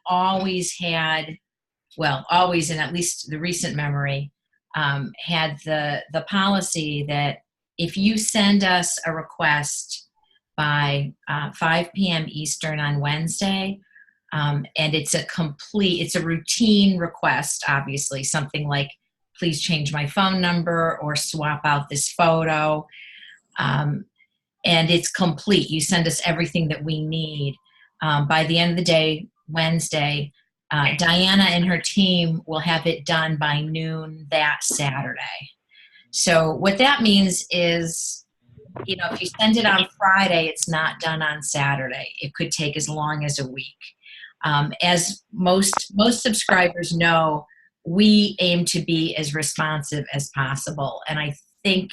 always had, well, always in at least the recent memory, had the policy that if you send us a request by 5 p.m. Eastern on Wednesday, and it's a routine request, obviously, something like, please change my phone number or swap out this photo. And it's complete. You send us everything that we need. By the end of the day, Wednesday, Diana and her team will have it done by noon that Saturday. So what that means is, if you send it on Friday, it's not done on Saturday. It could take as long as a week. As most subscribers know, we aim to be as responsive as possible. And I think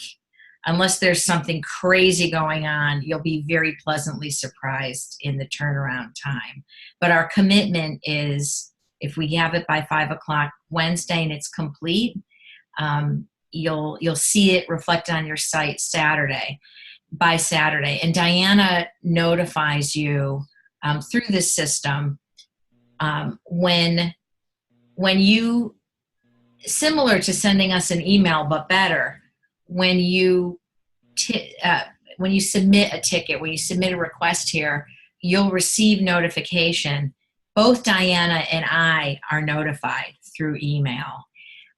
unless there's something crazy going on, you'll be very pleasantly surprised in the turnaround time. But our commitment is, if we have it by 5 o'clock Wednesday and it's complete, you'll see it reflect on your site by Saturday. And Diana notifies you through this system when you, similar to sending us an email, but better, when you submit a ticket, when you submit a request here, you'll receive notification. Both Diana and I are notified through email.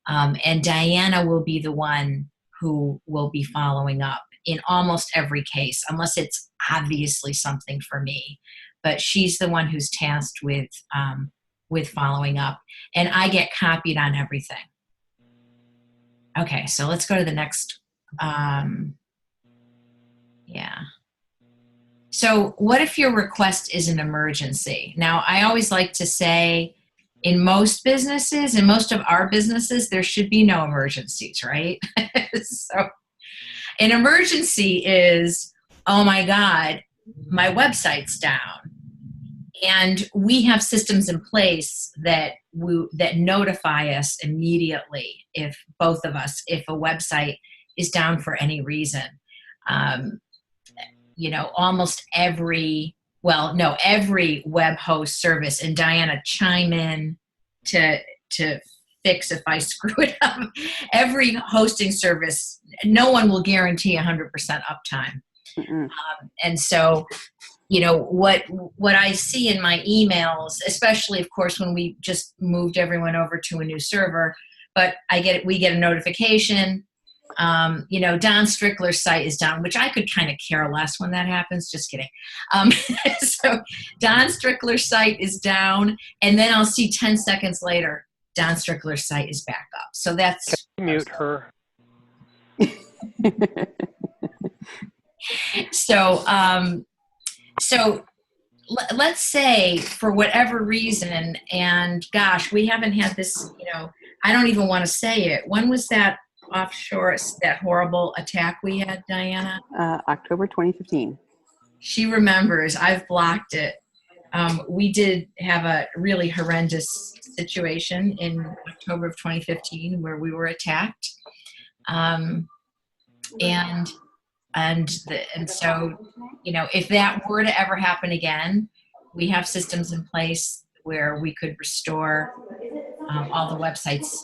And Diana will be the one who will be following up in almost every case, unless it's obviously something for me. But she's the one who's tasked with following up. And I get copied on everything. Okay, so let's go to the next. Yeah. So what if your request is an emergency? Now, I always like to say, in most businesses, in most of our businesses, there should be no emergencies, right? So an emergency is, oh my God, my website's down. And we have systems in place that notify us immediately if a website is down for any reason. Almost every web host service, and Diana, chime in to fix if I screw it up. Every hosting service, no one will guarantee 100% uptime. And so, what I see in my emails, especially, of course, when we just moved everyone over to a new server, but we get a notification, Don Strickler's site is down, which I could kind of care less when that happens. Just kidding. So Don Strickler's site is down, and then I'll see 10 seconds later, Don Strickler's site is back up. So that's... Can you mute her? So let's say for whatever reason, and gosh, we haven't had this, I don't even want to say it. When was that offshore, that horrible attack we had, Diana? October 2015. She remembers. I've blocked it. We did have a really horrendous situation in October of 2015 where we were attacked. And so, if that were to ever happen again, we have systems in place where we could restore all the websites.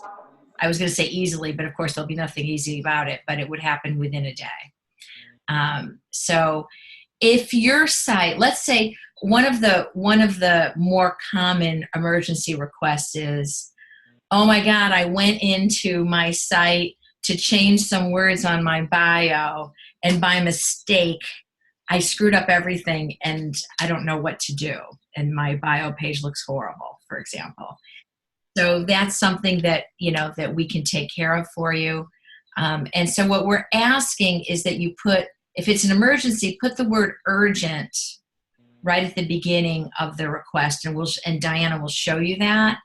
I was going to say easily, but of course there'll be nothing easy about it, but it would happen within a day. So if your site, let's say one of the more common emergency requests is, oh my God, I went into my site to change some words on my bio, and by mistake, I screwed up everything and I don't know what to do. And my bio page looks horrible, for example. So that's something that, that we can take care of for you. And so what we're asking is that you put, if it's an emergency, put the word urgent right at the beginning of the request, and Diana will show you that.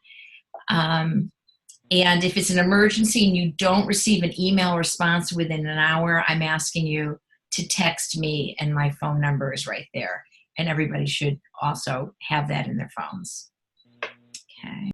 And if it's an emergency and you don't receive an email response within an hour, I'm asking you to text me, and my phone number is right there. And everybody should also have that in their phones. Okay.